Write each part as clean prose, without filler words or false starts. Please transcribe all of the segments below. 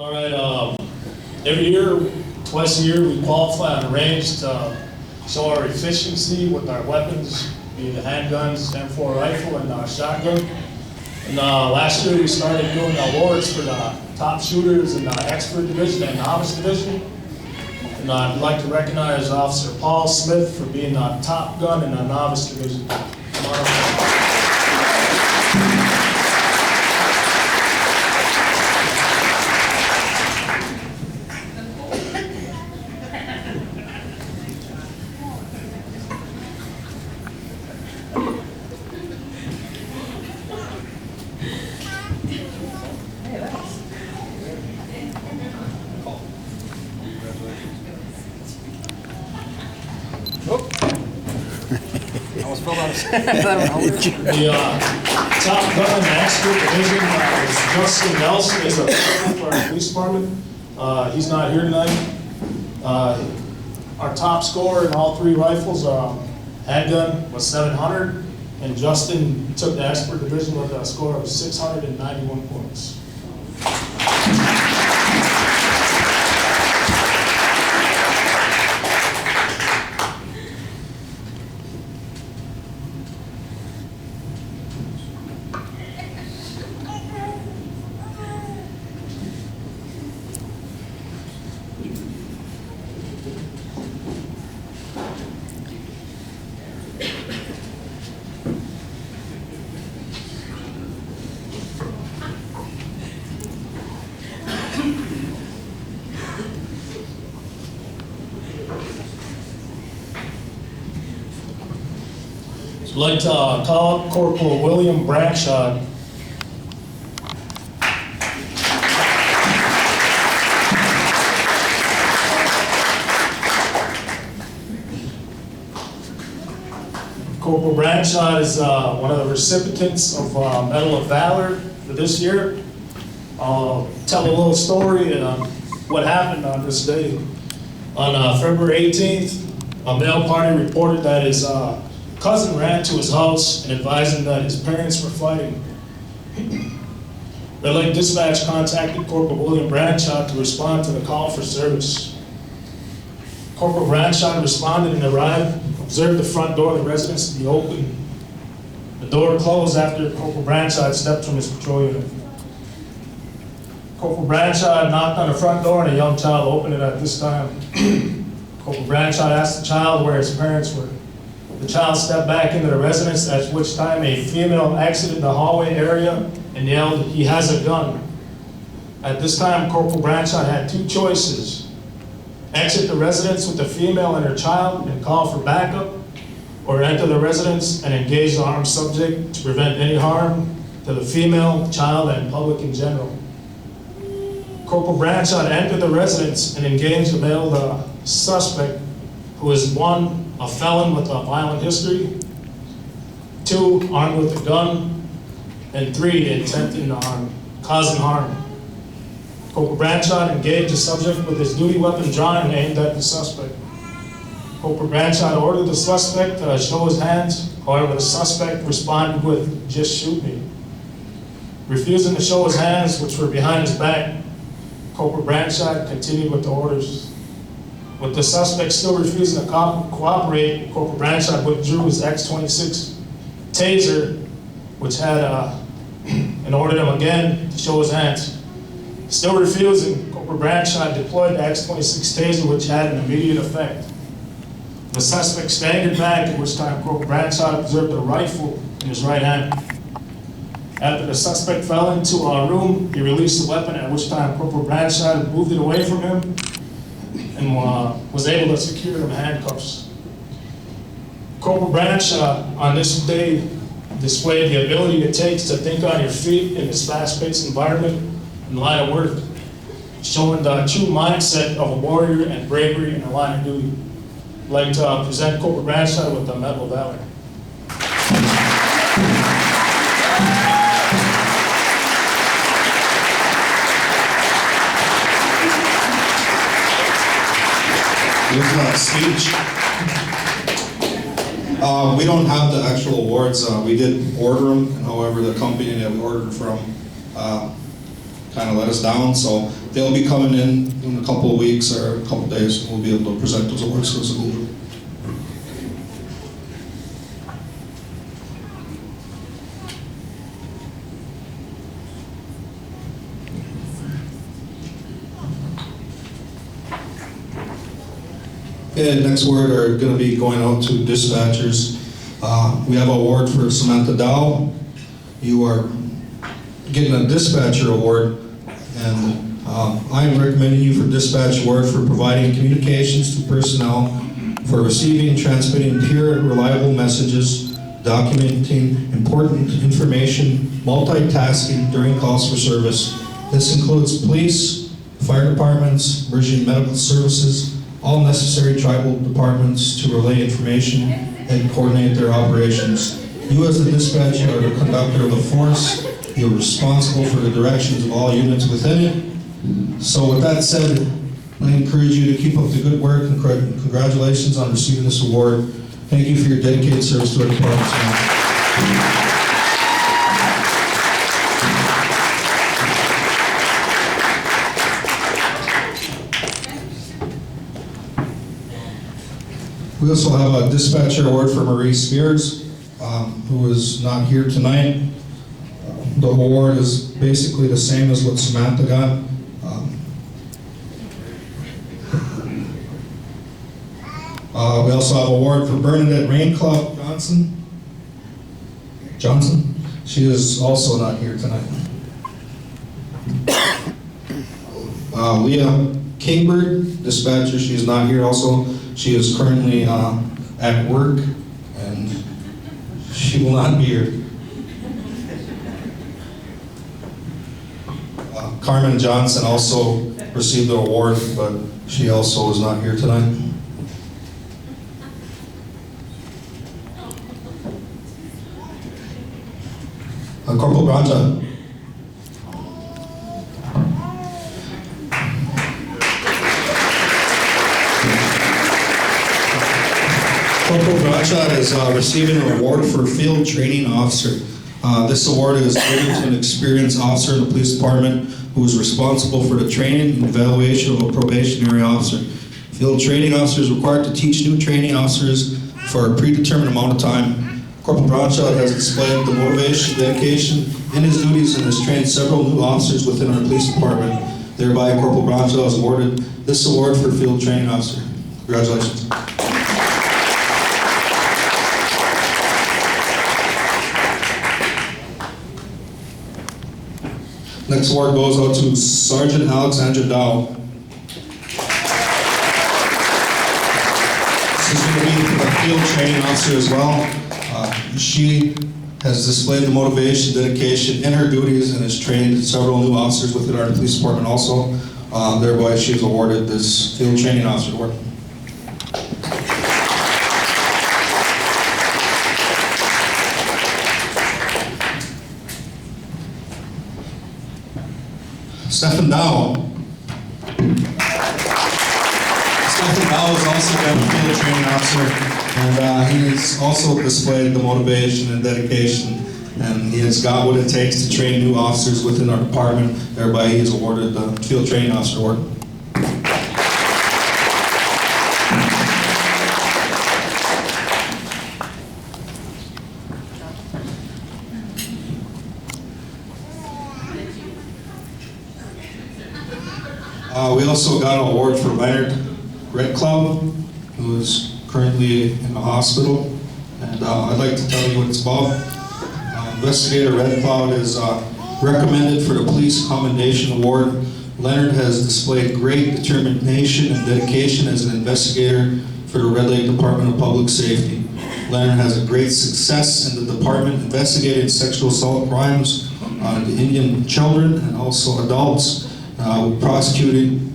All right, every year, twice a year, we qualify on a range to show our efficiency with our weapons, being the handguns, M4 rifle, and shotgun. And last year, we started doing awards for the top shooters in the expert division and novice division. And I'd like to recognize Officer Paul Smith for being the top gun in the novice division. The top gun in the expert division is Justin Nelson. He's a colonel for our police department. He's not here tonight. Our top scorer in all three rifles, handgun, was 700, and Justin took the expert division with a score of 691 points. I'd like to call up Corporal William Bradshaw. Corporal Bradshaw is one of the recipients of Medal of Valor for this year. I'll tell a little story on what happened on this day. On February 18th, a mail party reported that his cousin ran to his house and advised him that his parents were fighting. Red Lake Dispatch contacted Corporal William Bradshaw to respond to the call for service. Corporal Bradshaw responded and arrived, observed the front door of the residence to be open. The door closed after Corporal Bradshaw had stepped from his patrol unit. Corporal Bradshaw had knocked on the front door and a young child opened it at this time. Corporal Bradshaw asked the child where his parents were. The child stepped back into the residence, at which time a female exited the hallway area and yelled, "He has a gun." At this time, Corporal Bradshaw had two choices: exit the residence with the female and her child and call for backup, or enter the residence and engage the armed subject to prevent any harm to the female, child, and public in general. Corporal Bradshaw entered the residence and engaged the male suspect, who is one, a felon with a violent history, two, armed with a gun, and three, intent in causing harm. Corporal Bradshaw engaged the subject with his duty weapon drawn and aimed at the suspect. Corporal Bradshaw ordered the suspect to show his hands. However, the suspect responded with, "Just shoot me." Refusing to show his hands, which were behind his back, Corporal Bradshaw continued with the orders. With the suspect still refusing to cooperate, Corporal Bradshaw withdrew his X-26 taser, which had, and ordered him again to show his hands. Still refusing, Corporal Bradshaw deployed the X-26 taser, which had an immediate effect. The suspect staggered back, at which time Corporal Bradshaw observed a rifle in his right hand. After the suspect fell into a room, he released the weapon, at which time Corporal Bradshaw moved it away from him and was able to secure him in handcuffs. Corporal Bradshaw, on this day, displayed the ability it takes to think on your feet in this fast-paced environment in the line of work, showing the true mindset of a warrior and bravery in the line of duty. I'd like to present Corporal Bradshaw with the Medal of Valor. Speech. We don't have the actual awards. We did order them, and however, the company that we ordered from kind of let us down. So they'll be coming in a couple of weeks or a couple of days, and we'll be able to present those awards to us. Okay, next word are going to be going out to dispatchers. We have an award for Samantha Dow. You are getting a dispatcher award, and I am recommending you for dispatch award for providing communications to personnel, for receiving and transmitting pure, reliable messages, documenting important information, multitasking during calls for service. This includes police, fire departments, emergency medical services, all necessary tribal departments to relay information and coordinate their operations. You as the dispatcher are the conductor of the force. You're responsible for the directions of all units within it. So with that said, I encourage you to keep up the good work, and congratulations on receiving this award. Thank you for your dedicated service to our department. We also have a dispatcher award for Marie Spears, who is not here tonight. The award is basically the same as what Samantha got. We also have an award for Bernadette Rain Club Johnson. She is also not here tonight. Leah Kingbird, dispatcher, she is not here also. She is currently at work, and she will not be here. Carmen Johnson also received the award, but she also is not here tonight. Corporal Branja. Corporal Bradshaw is receiving an award for Field Training Officer. This award is given to an experienced officer in the police department who is responsible for the training and evaluation of a probationary officer. Field Training Officer is required to teach new training officers for a predetermined amount of time. Corporal Bradshaw has displayed the motivation, dedication in his duties, and has trained several new officers within our police department. Thereby, Corporal Bradshaw is awarded this award for Field Training Officer. Congratulations. Next award goes out to Sergeant Alexandra Dow. This is going to be a field training officer as well. She has displayed the motivation, dedication in her duties, and has trained several new officers within our police department also. Thereby, she is awarded this field training officer award. Stephen Dow. Stephen Dow has also been a field training officer, and he has also displayed the motivation and dedication, and he has got what it takes to train new officers within our department. Thereby, he is awarded the field training officer award. We also got an award for Leonard Red Cloud, who is currently in the hospital, and I'd like to tell you what it's about. Investigator Red Cloud is recommended for the Police Commendation Award. Leonard has displayed great determination and dedication as an investigator for the Red Lake Department of Public Safety. Leonard has a great success in the department investigating sexual assault crimes to Indian children and also adults. Prosecution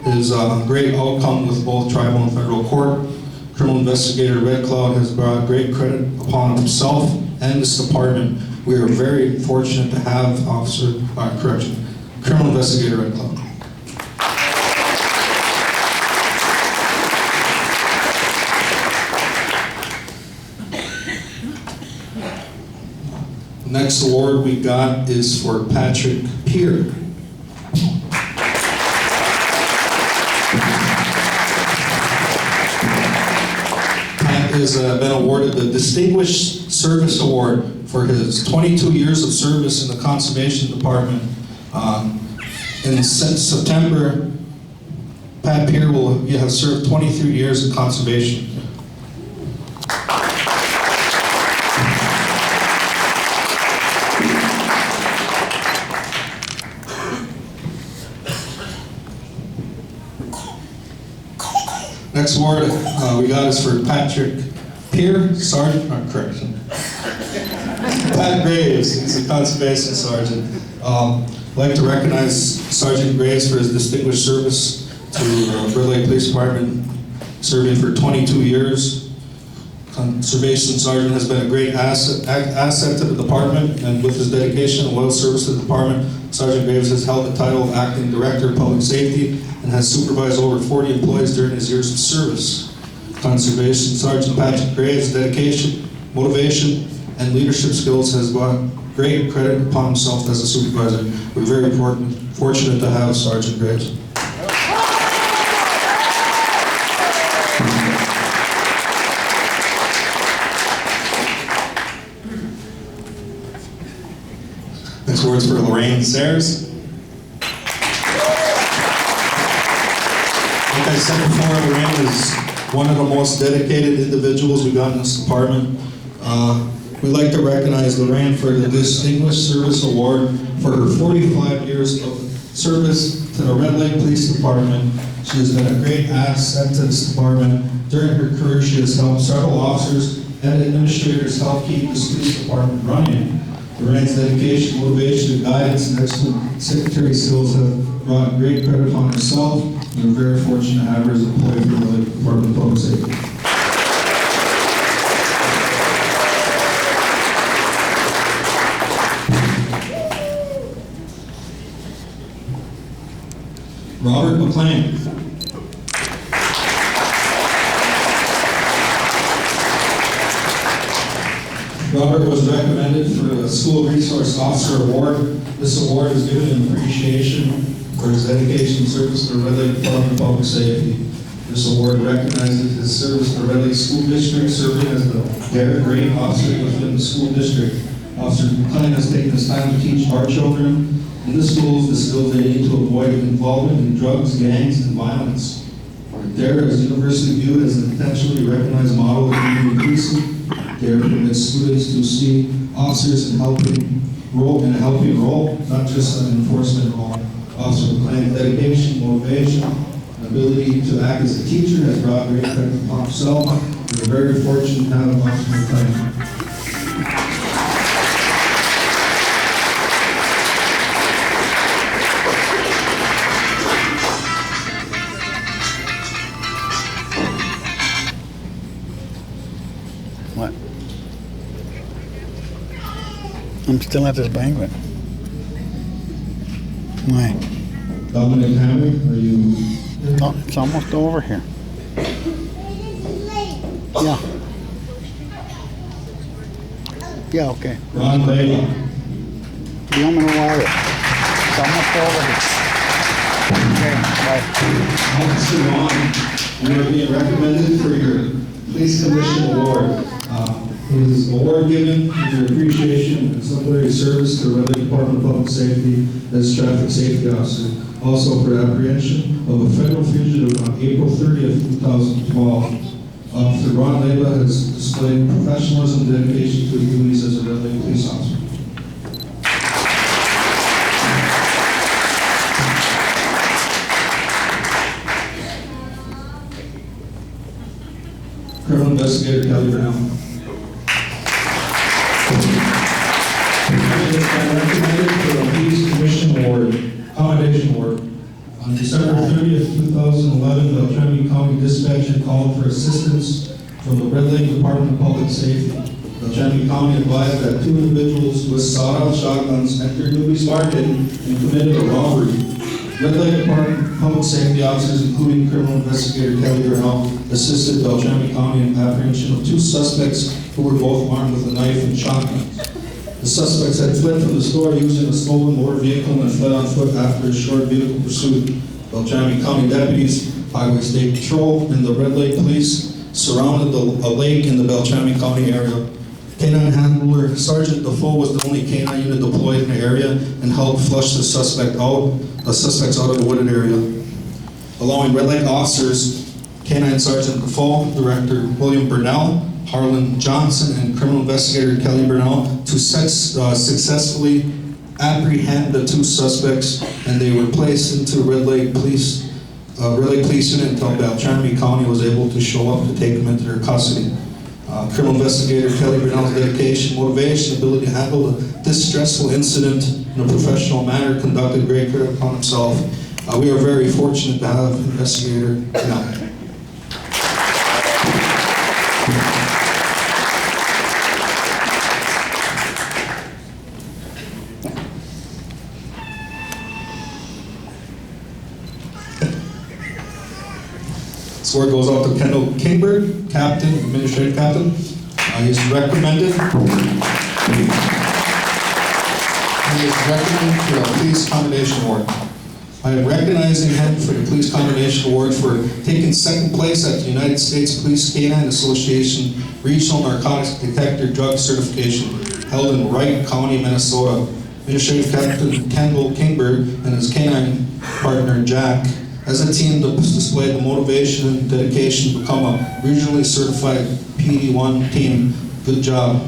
is a great outcome with both tribal and federal court. Criminal investigator Red Cloud has brought great credit upon himself and this department. We are very fortunate to have Criminal investigator Red Cloud. Next award we got is for Patrick Peer. Pat has been awarded the Distinguished Service Award for his 22 years of service in the Conservation Department. Since September, Pat Peer will have served 23 years in conservation. Next award we got is for Patrick Peer, Sergeant, correction. Pat Graves, he's a conservation sergeant. I'd like to recognize Sergeant Graves for his distinguished service to Red Lake Police Department, serving for 22 years. Conservation Sergeant has been a great asset to the department, and with his dedication and loyal service to the department, Sergeant Graves has held the title of Acting Director of Public Safety and has supervised over 40 employees during his years of service. Conservation Sergeant Patrick Graves' dedication, motivation, and leadership skills has brought great credit upon himself as a supervisor. We're very fortunate to have Sergeant Graves. Next word's for Lorraine Sayers. Like I said before, Lorraine is one of the most dedicated individuals we got in this department. We'd like to recognize Lorraine for the Distinguished Service Award for her 45 years of service to the Red Lake Police Department. She has been a great asset to this department. During her career, she has helped several officers and administrators help keep this police department running. Lorraine's dedication, motivation, guidance, and excellent secretary skills have brought great credit upon herself. We're very fortunate to have her as an employee for the Red Lake Department of Public Safety. Robert McLean. Robert was recommended for the School Resource Officer Award. This award is given in appreciation for his dedication and service to the Red Lake Department of Public Safety. This award recognizes his service to the Red Lake School District, serving as the Barrett grade officer within the school district. Officer McLean has taken his time to teach our children in the schools the skills they need to avoid involvement in drugs, gangs, and violence. DARE is universally viewed as an intentionally recognized model of community policing. DARE permits students to see officers in a helping role, not just an enforcement role. Officer McLean's dedication, motivation, and ability to act as a teacher has brought great credit upon himself. We're very fortunate to have Officer McLean. What? I'm still at this banquet. Why? Dominic Hammer, are you? Oh, it's almost over here. Yeah. Yeah, okay. Ron Lady. You want me to wire it? It's almost over here. Okay, bye. Officer Ron, you are being recommended for your Police Commission Award. His award given for your appreciation and exemplary service to the Red Lake Department of Public Safety as Traffic Safety Officer. Also for apprehension of a federal fugitive on April 30th, 2012. Officer Ron Leba has displayed professionalism and dedication to his duties as a Red Lake police officer. Criminal Investigator Kelly Brown. Recommended for a Police Commission Award, Commendation Award. On December 30th, 2011, the Beltrami County Dispatcher called for assistance from the Red Lake Department of Public Safety. Beltrami County advised that 2 individuals with sawed-off shotguns entered Newby's Market and committed a robbery. Red Lake Department of Public Safety officers, including Criminal Investigator Kelly Brown, assisted Beltrami County in apprehension of 2 suspects who were both armed with a knife and shotguns. The suspects had fled from the store using a stolen motor vehicle and fled on foot after a short vehicle pursuit. Beltrami County deputies, Highway State Patrol, and the Red Lake Police surrounded a lake in the Beltrami County area. Canine handler Sergeant Defoe was the only canine unit deployed in the area and helped flush the suspects out of the wooded area. Allowing Red Lake officers, Canine Sergeant Defoe, Director William Burnell, Harlan Johnson, and Criminal Investigator Kelly Burnell to successfully apprehend the two suspects, and they were placed into Red Lake Police Unit until Beltrami County was able to show up to take them into their custody. Criminal Investigator Kelly Burnell's dedication, motivation, ability to handle this stressful incident in a professional manner conducted great credit upon himself. We are very fortunate to have Investigator Burnell. This award goes out to Kendall Kingberg, Captain, Administrative Captain. He is recommended for the Police Commendation Award. I am recognizing him for the Police Commendation Award for taking second place at the United States Police Canine Association Regional Narcotics Detector Drug Certification held in Wright County, Minnesota. Administrative Captain Kendall Kingberg and his canine partner Jack, as a team, displayed the motivation and dedication to become a regionally certified PD1 team. Good job.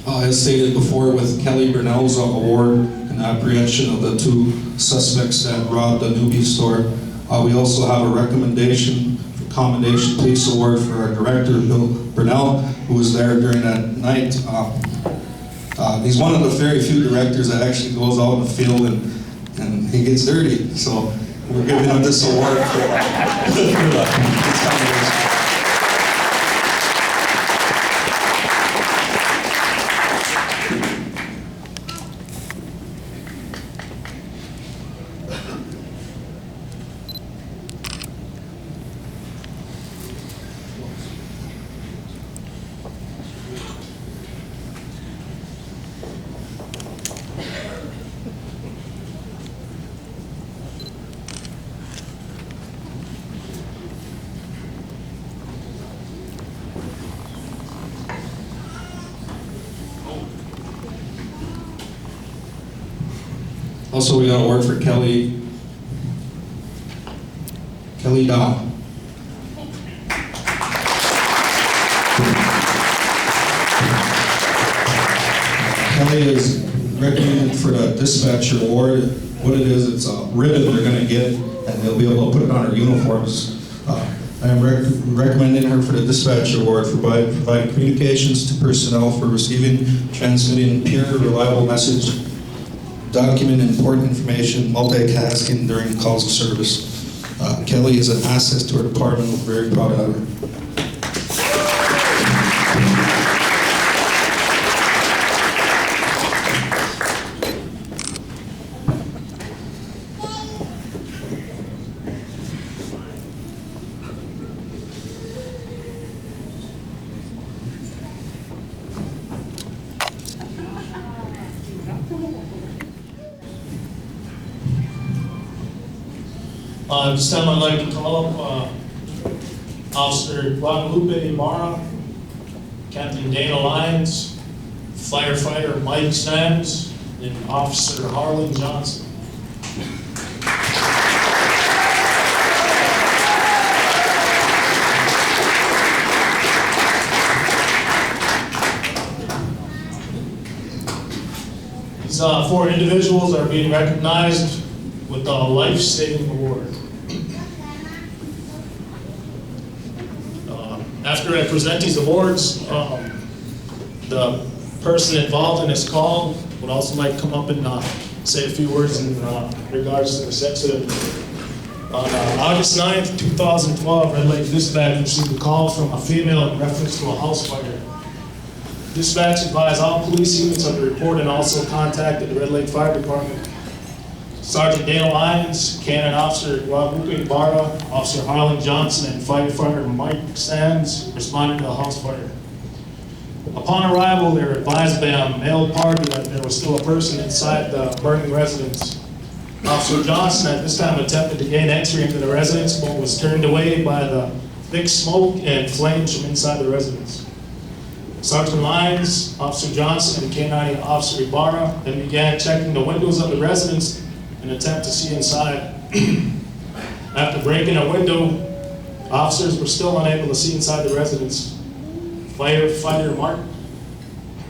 As stated before, with Kelly Burnell's award and apprehension of the two suspects that robbed the Newbie store, we also have a recommendation for Commendation Police Award for our director, Bill Burnell, who was there during that night. He's one of the very few directors that actually goes out in the field and he gets dirty. So we're giving him this award for his commendation. Also, we got an award for Kelly Dahl. Kelly is recommended for the Dispatcher Award. What it is, it's a ribbon they're going to get, and they'll be able to put it on their uniforms. I am recommending her for the Dispatcher Award for providing communications to personnel for receiving, transmitting pure, reliable message, document important information, multitasking during calls of service. Kelly is an asset to our department. We're very proud of her. This time I'd like to call up Officer Guadalupe Ibarra, Captain Dana Lyons, Firefighter Mike Snams, and Officer Harlan Johnson. These four individuals are being recognized with the life-saving award. After I present these awards, the person involved in this call would also like to come up and say a few words in regards to the sensitive. On August 9th, 2012, Red Lake Dispatch received a call from a female in reference to a house fire. Dispatch advised all police units of the report and also contacted the Red Lake Fire Department. Sergeant Dale Lyons, Canon Officer Guadalupe Barra, Officer Harlan Johnson, and firefighter Mike Sands responded to the house fire. Upon arrival, they were advised by a male party that there was still a person inside the burning residence. Officer Johnson at this time attempted to gain entry into the residence, but was turned away by the thick smoke and flames from inside the residence. Sergeant Lyons, Officer Johnson, and K9 Officer Ibarra then began checking the windows of the residence in an attempt to see inside. After breaking a window, officers were still unable to see inside the residence. Firefighter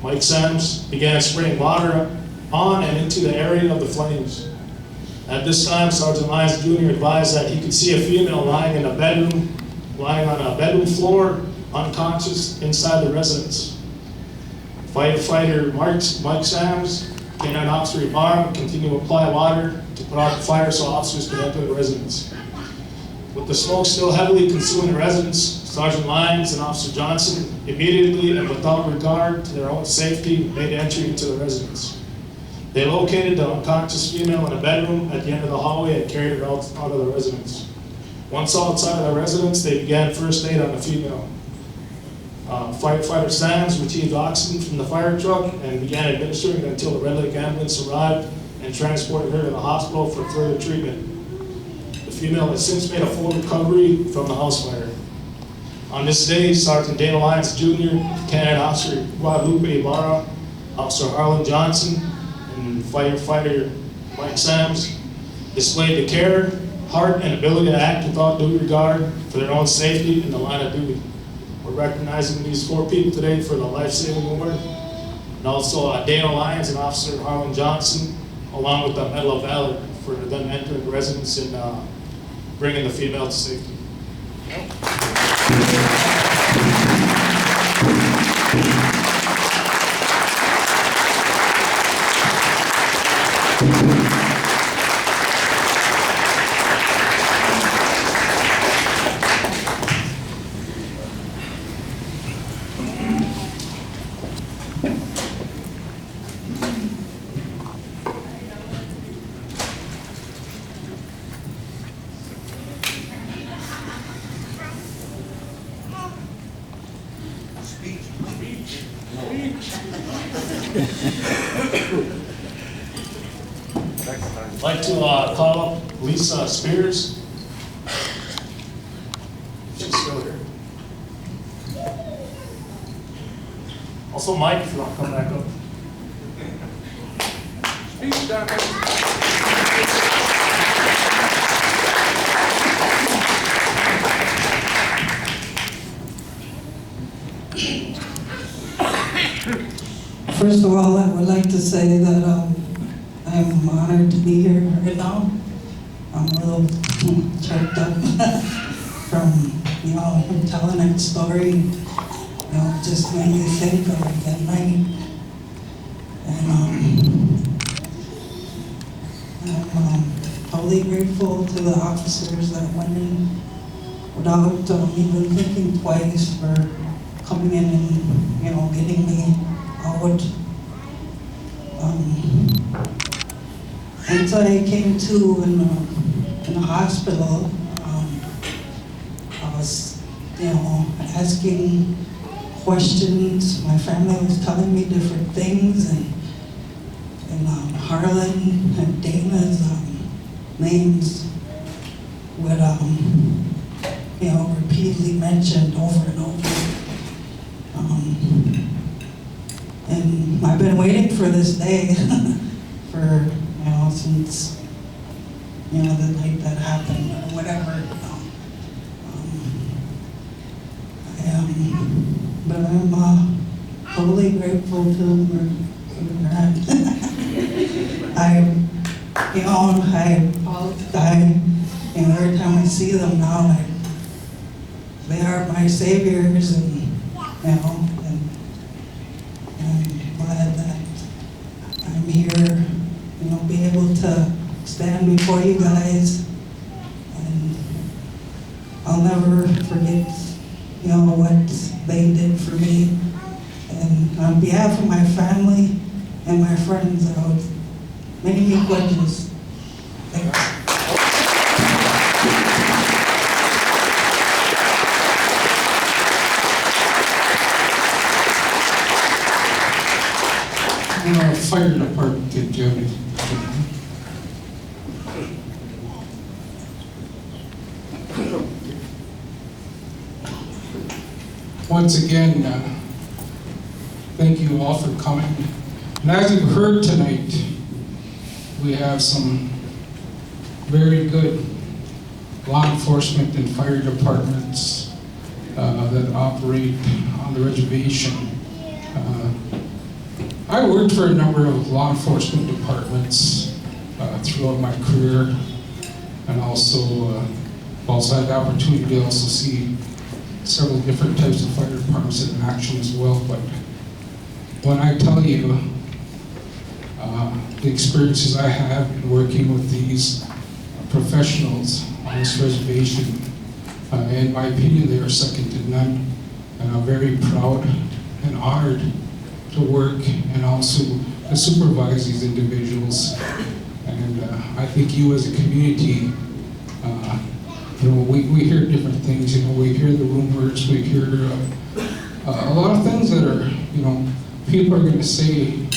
Mike Sams began spraying water on and into the area of the flames. At this time, Sergeant Lyons Jr. advised that he could see a female lying on a bedroom floor, unconscious inside the residence. Firefighter Mike Sams, K9 Officer Ibarra, continued to apply water to put out the fire so officers could enter the residence. With the smoke still heavily consuming the residence, Sergeant Lyons and Officer Johnson immediately and without regard to their own safety made entry into the residence. They located the unconscious female in a bedroom at the end of the hallway and carried her out of the residence. Once outside of the residence, they began first aid on the female. Firefighter Sands retrieved oxygen from the fire truck and began administering it until the Red Lake ambulance arrived and transported her to the hospital for further treatment. The female has since made a full recovery from the house fire. On this day, Sergeant Dale Lyons Jr., Cadet Officer Guadalupe Ibarra, Officer Harlan Johnson, and Firefighter Mike Sams displayed the care, heart, and ability to act without due regard for their own safety in the line of duty. We're recognizing these 4 people today for the life-saving award, and also Dale Lyons and Officer Harlan Johnson, along with the Medal of Valor for them entering the residence and bringing the female to safety. I'd like to call up Lisa Spears. She's still here. Also Mike, if you want to come back up. First of all, I would like to say that I'm honored to be here right now. I'm a little choked up from, him telling that story. Just made me think of that night. And I'm totally grateful to the officers that went in without even thinking twice for coming in and, getting me out. Once I came to in the hospital, I was, asking questions. My family was telling me different things, and Harlan and Dana's names would, repeatedly mentioned over and over. And I've been waiting for this day for, since, the night that happened or whatever. But I'm totally grateful to that. Every time I see them now, they are my saviors, and I'm glad that I'm here, be able to stand before you guys, and I'll never forget, what they did for me. And on behalf of my family and my friends, many cuadros. fire department did, Jody. Once again, thank you all for coming. And as you've heard tonight, we have some very good law enforcement and fire departments that operate on the reservation. I worked for a number of law enforcement departments throughout my career, and also had the opportunity to also see several different types of fire departments in action as well. But when I tell you the experiences I have in working with these professionals on this reservation, in my opinion, they are second to none. And I'm very proud and honored to work and also to supervise these individuals. And I think you as a community, we hear different things. We hear the rumors, we hear a lot of things that are, people are going to say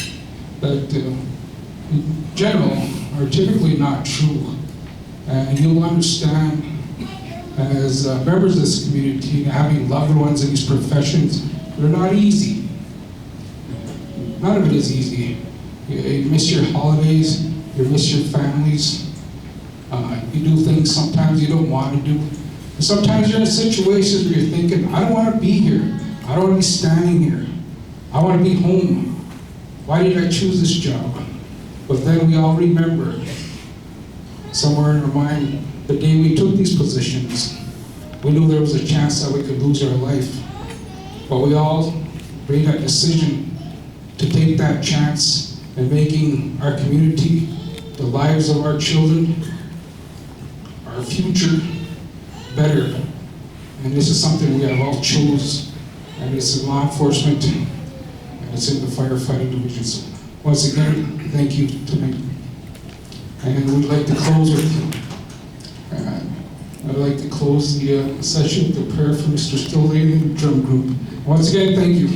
that in general are typically not true. And you'll understand, as members of this community, having loved ones in these professions, they're not easy. None of it is easy. You miss your holidays, you miss your families. You do things sometimes you don't want to do. And sometimes you're in situations where you're thinking, I don't want to be here. I don't want to be standing here. I want to be home. Why did I choose this job? But then we all remember, somewhere in our mind, the day we took these positions, we knew there was a chance that we could lose our life. But we all made that decision to take that chance in making our community, the lives of our children, our future better. And this is something we have all chose, and it's in law enforcement, and it's in the firefighting division. So once again, thank you tonight. And we'd like to close with, I'd like to close the session with a prayer for Mr. Stillane and the drum group. Once again, thank you.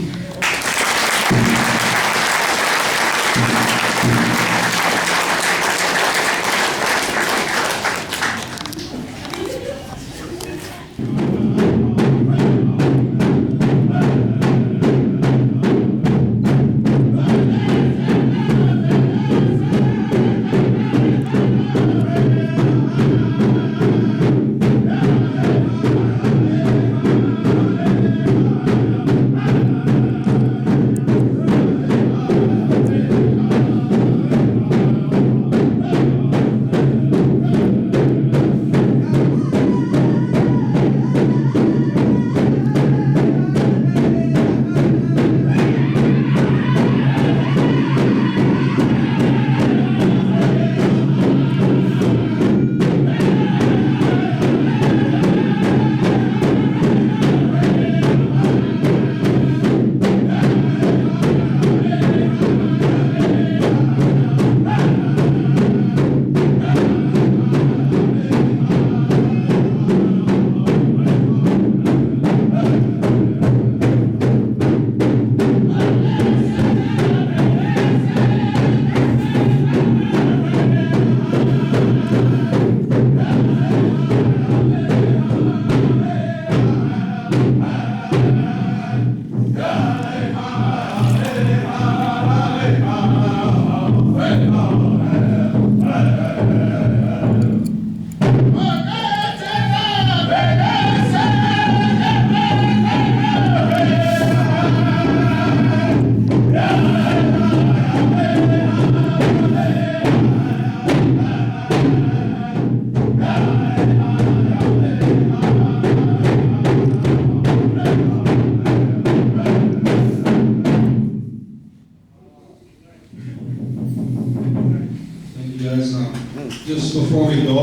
Just before we go,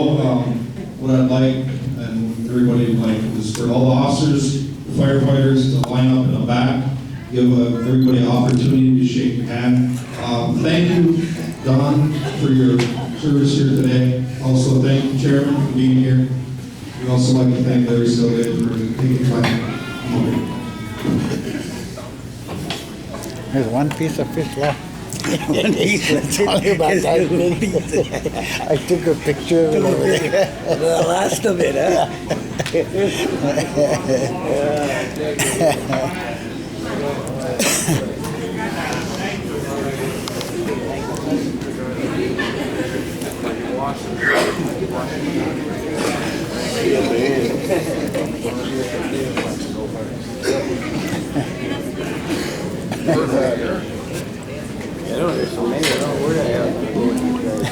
what I'd like, and everybody would like, is for all the officers, firefighters to line up in the back, give everybody an opportunity to shake your hand. Thank you, Don, for your service here today. Also, thank you, Chairman, for being here. We'd also like to thank Larry Sylvia for taking time. There's one piece of fish left. It's only about that big. I took a picture of it over there. The last of it, huh? There's so many, I don't know where the hell to go with these guys.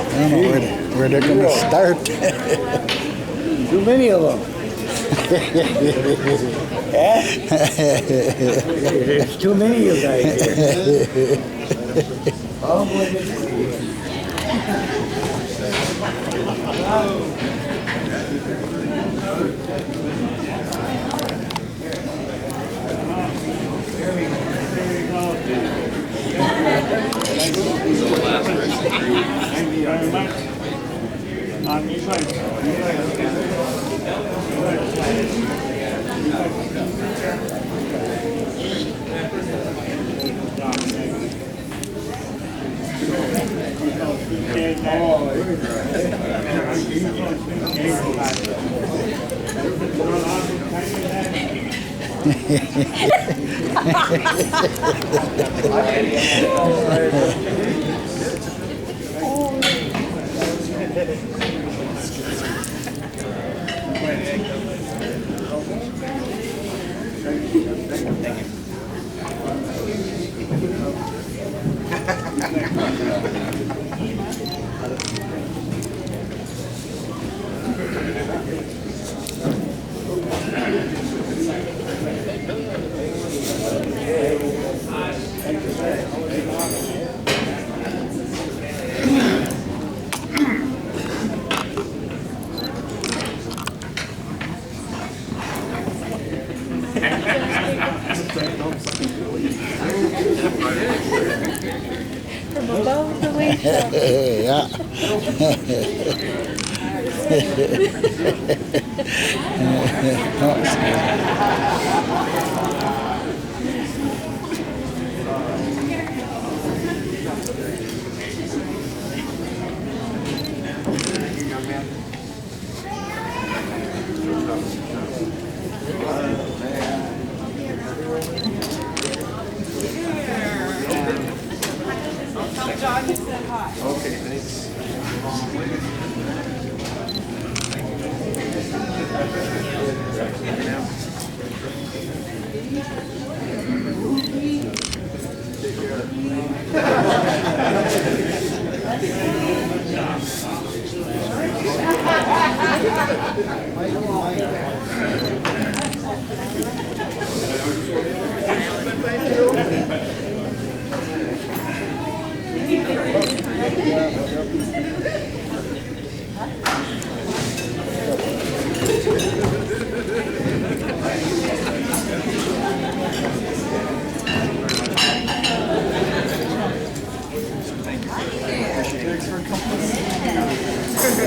I don't know where they're going to start. Too many of them. There's too many of you guys here. Oh, boy. From above the waist up. Yeah.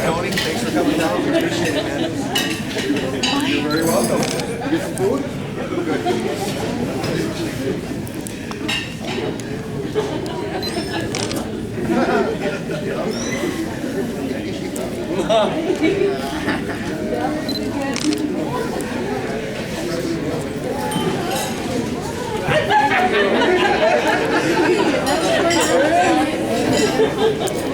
Tony, thanks for coming down. We appreciate it, man. You're very welcome. Get some food? Good.